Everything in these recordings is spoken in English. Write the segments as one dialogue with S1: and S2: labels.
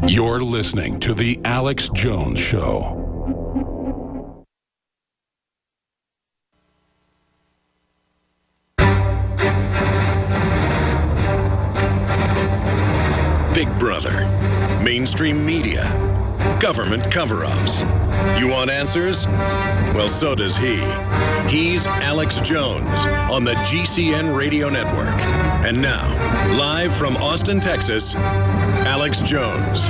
S1: You're listening to The Alex Jones Show.
S2: Big Brother, mainstream media, government cover-ups. You want answers? Well, so does he. He's Alex Jones on the GCN Radio Network. And now, live from Austin, Texas, Alex Jones.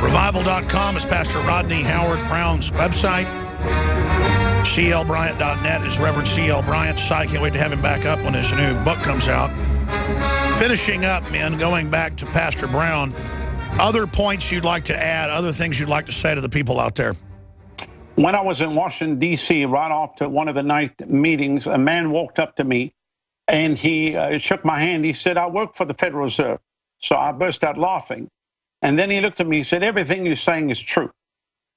S3: Revival.com is Pastor Rodney Howard Brown's website. CLBryant.net is Reverend C.L. Bryant's site. Can't wait to have him back up when his new book comes out. Finishing up, men, going back to Pastor Brown, other points you'd like to add, other things you'd like to say to the people out there?
S4: When I was in Washington, D.C., right after one of the night meetings, a man walked up to me and he shook my hand. He said, "I work for the Federal Reserve." So I burst out laughing. And then he looked at me, he said, "Everything you're saying is true."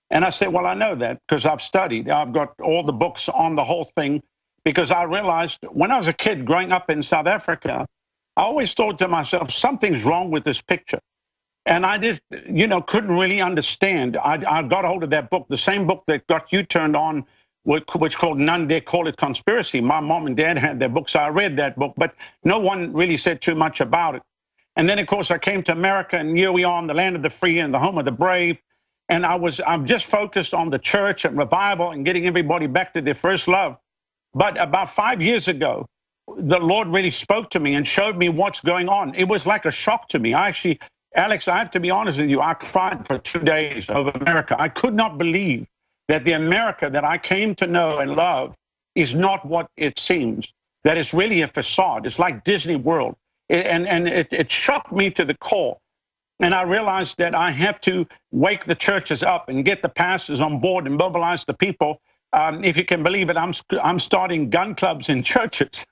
S4: And I said, "Well, I know that because I've studied. I've got all the books on the whole thing," because I realized when I was a kid growing up in South Africa, I always thought to myself, something's wrong with this picture. And I just, couldn't really understand. I got a hold of that book, the same book that got you turned on, which called None Dare Call It Conspiracy. My mom and dad had that book, so I read that book, but no one really said too much about it. And then, of course, I came to America, and here we are in the land of the free and the home of the brave. And I'm just focused on the church and revival and getting everybody back to their first love. But about 5 years ago, the Lord really spoke to me and showed me what's going on. It was like a shock to me. Alex, I have to be honest with you, I cried for 2 days over America. I could not believe that the America that I came to know and love is not what it seems, that it's really a facade. It's like Disney World. It shocked me to the core. And I realized that I have to wake the churches up and get the pastors on board and mobilize the people. If you can believe it, I'm starting gun clubs in churches.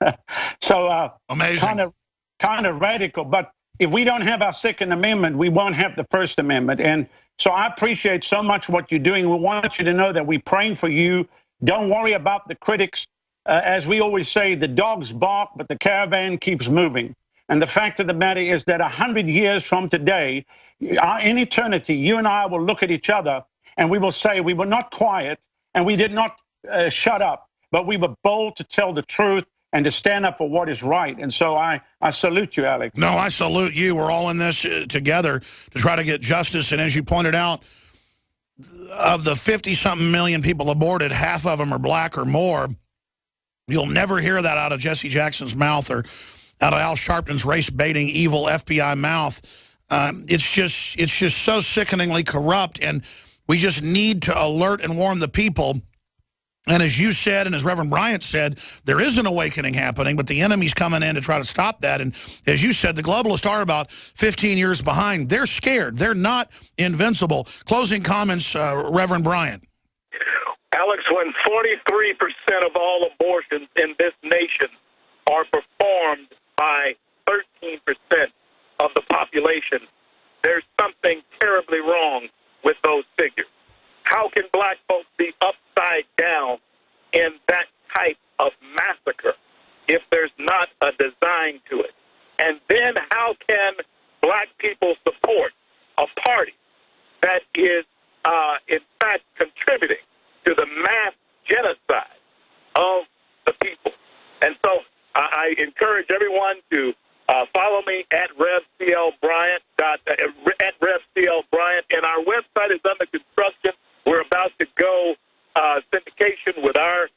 S4: So
S3: amazing,
S4: kind of radical. But if we don't have our Second Amendment, we won't have the First Amendment. And so I appreciate so much what you're doing. We want you to know that we're praying for you. Don't worry about the critics. As we always say, the dogs bark, but the caravan keeps moving. And the fact of the matter is that 100 years from today, in eternity, you and I will look at each other and we will say we were not quiet and we did not shut up, but we were bold to tell the truth and to stand up for what is right. And so I salute you, Alex.
S3: No, I salute you. We're all in this together to try to get justice. And as you pointed out, of the 50-something million people aborted, half of them are black or more. You'll never hear that out of Jesse Jackson's mouth or out of Al Sharpton's race-baiting, evil FBI mouth. It's just so sickeningly corrupt, and we just need to alert and warn the people. And as you said, and as Reverend Bryant said, there is an awakening happening, but the enemy's coming in to try to stop that. And as you said, the globalists are about 15 years behind. They're scared. They're not invincible. Closing comments, Reverend Bryant.
S5: Alex, when 43% of all abortions in this nation are performed by 13% of the population, there's something terribly wrong with those figures. How can black folks be upside down in that type of massacre if there's not a design to it? And then how can black people support a party that is, in fact, contributing to the mass genocide of the people? And so I encourage everyone to follow me at RevCLBryant, at RevCLBryant, and our website is under construction. We're about to go syndication with our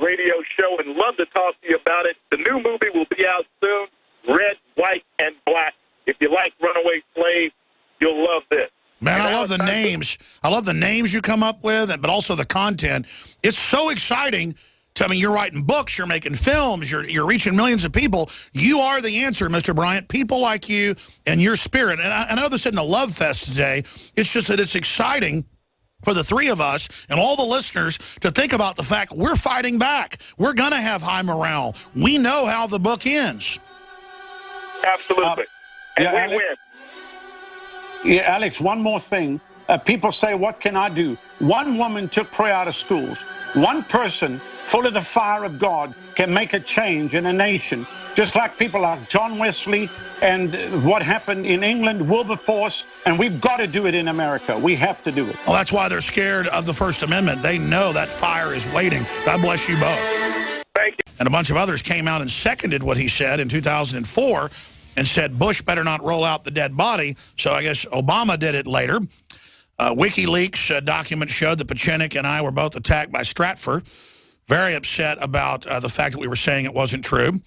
S5: radio show and love to talk to you about it. The new movie will be out soon, Red, White, and Black. If you like Runaway Slave, you'll love this.
S3: Man, I love the names. I love the names you come up with, but also the content. It's so exciting. I mean, you're writing books, you're making films, you're reaching millions of people. You are the answer, Mr. Bryant. People like you and your spirit. And I know this isn't a love fest today. It's just that it's exciting for the three of us and all the listeners to think about the fact we're fighting back. We're going to have high morale. We know how the book ends.
S5: Absolutely. And we
S4: Alex,
S5: win.
S4: Yeah, Alex, one more thing. People say, what can I do? One woman took prayer out of schools. One person full of the fire of God, can make a change in a nation. Just like people like John Wesley and what happened in England, Wilberforce, and we've got to do it in America. We have to do it.
S3: Well, that's why they're scared of the First Amendment. They know that fire is waiting. God bless you both.
S5: Thank you.
S3: And a bunch of others came out and seconded what he said in 2004 and said Bush better not roll out the dead body. So I guess Obama did it later. WikiLeaks documents showed that Pachenik and I were both attacked by Stratfor. Very upset about the fact that we were saying it wasn't true.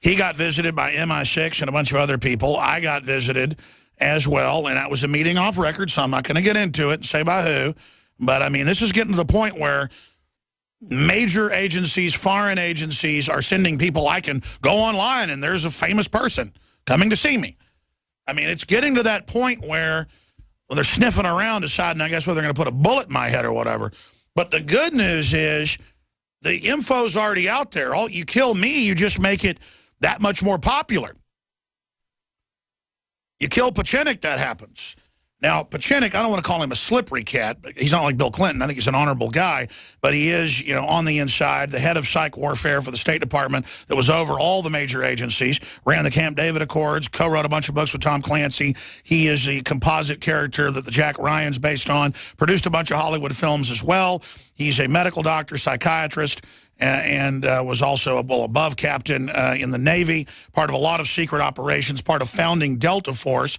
S3: He got visited by MI6 and a bunch of other people. I got visited as well, and that was a meeting off record, so I'm not going to get into it and say by who. But, I mean, this is getting to the point where major agencies, foreign agencies, are sending people. I can go online, and there's a famous person coming to see me. I mean, it's getting to that point where they're sniffing around, deciding, I guess, whether they're going to put a bullet in my head or whatever. But the good news is the info's already out there. All you kill me, you just make it that much more popular. You kill Pachenik, that happens. Now, Pachenik, I don't want to call him a slippery cat. He's not like Bill Clinton. I think he's an honorable guy. But he is, you know, on the inside, the head of psych warfare for the State Department that was over all the major agencies, ran the Camp David Accords, co-wrote a bunch of books with Tom Clancy. He is the composite character that the Jack Ryan's based on, produced a bunch of Hollywood films as well. He's a medical doctor, psychiatrist, and was also a above captain in the Navy, part of a lot of secret operations, part of founding Delta Force.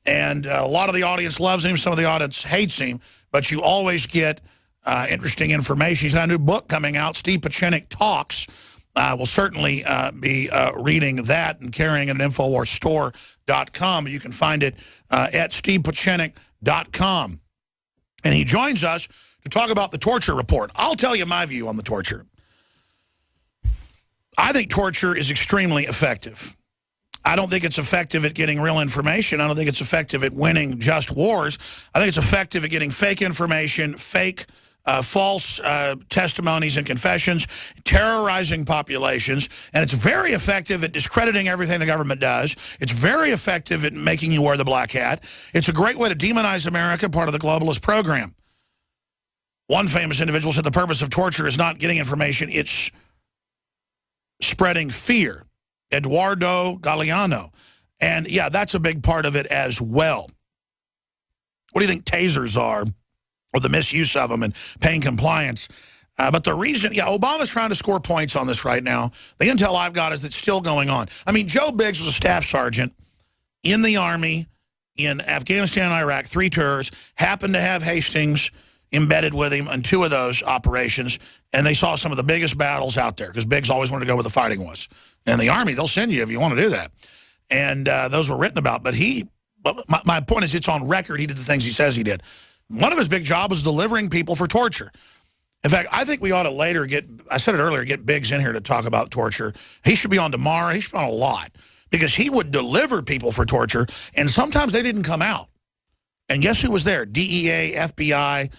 S3: And a lot of the audience loves him. Some of the audience hates him. But you always get interesting information. He's got a new book coming out, Steve Pachenik Talks. We'll certainly be reading that and carrying it at InfoWarsStore.com. You can find it at StevePachenik.com. And he joins us to talk about the torture report. I'll tell you my view on the torture. I think torture is extremely effective. I don't think it's effective at getting real information. I don't think it's effective at winning just wars. I think it's effective at getting fake information, fake, false testimonies and confessions, terrorizing populations, and it's very effective at discrediting everything the government does. It's very effective at making you wear the black hat. It's a great way to demonize America, part of the globalist program. One famous individual said the purpose of torture is not getting information, it's spreading fear. Eduardo Galeano. And, yeah, that's a big part of it as well. What do you think tasers are, or the misuse of them and paying compliance? But the reason, yeah, Obama's trying to score points on this right now. The intel I've got is it's still going on. I mean, Joe Biggs was a staff sergeant in the Army in Afghanistan and Iraq, 3 tours, happened to have Hastings embedded with him on 2 of those operations, and they saw some of the biggest battles out there because Biggs always wanted to go where the fighting was. And the Army, they'll send you if you want to do that. And those were written about. But my point is, it's on record. He did the things he says he did. One of his big jobs was delivering people for torture. In fact, I think we ought to later get, I said it earlier, get Biggs in here to talk about torture. He should be on tomorrow. He should be on a lot. Because he would deliver people for torture, and sometimes they didn't come out. And guess who was there? DEA, FBI,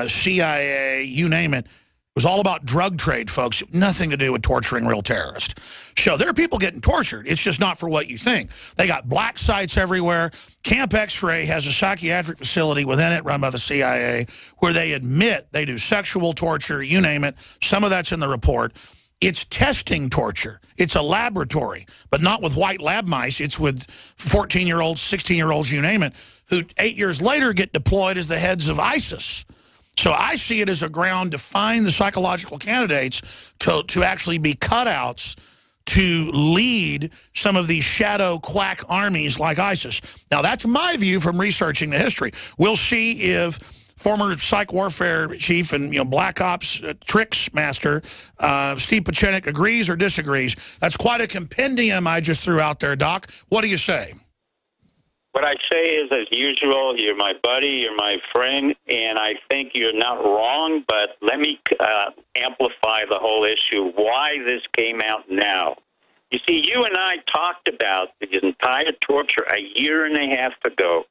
S3: CIA, you name it. It was all about drug trade, folks. Nothing to do with torturing real terrorists. So there are people getting tortured. It's just not for what you think. They got black sites everywhere. Camp X-Ray has a psychiatric facility within it run by the CIA where they admit they do sexual torture, you name it. Some of that's in the report. It's testing torture. It's a laboratory, but not with white lab mice. It's with 14-year-olds, 16-year-olds, you name it, who 8 years later get deployed as the heads of ISIS. So I see it as a ground to find the psychological candidates to actually be cutouts to lead some of these shadow quack armies like ISIS. Now, that's my view from researching the history. We'll see if former psych warfare chief and black ops tricks master Steve Pachenik agrees or disagrees. That's quite a compendium I just threw out there, Doc. What do you say?
S6: What I say is, as usual, you're my buddy, you're my friend, and I think you're not wrong, but let me amplify the whole issue, why this came out now. You see, you and I talked about the entire torture a year and a half ago,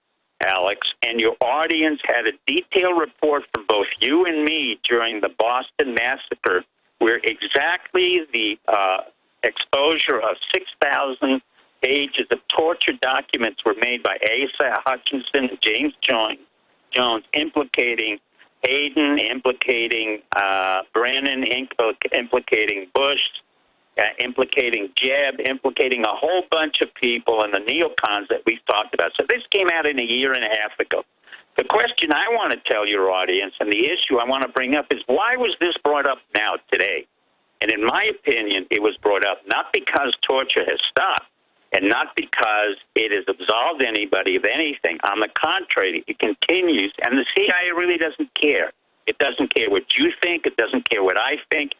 S6: Alex, and your audience had a detailed report from both you and me during the Boston Massacre, where exactly the exposure of 6,000 pages of torture documents were made by Asa Hutchinson and James Jones implicating Hayden, implicating Brennan, implicating Bush, implicating Jeb, implicating a whole bunch of people and the neocons that we've talked about. So this came out in a year and a half ago. The question I want to tell your audience and the issue I want to bring up is, why was this brought up now, today? And in my opinion, it was brought up not because torture has stopped and not because it has absolved anybody of anything. On the contrary, it continues, and the CIA really doesn't care. It doesn't care what you think. It doesn't care what I think.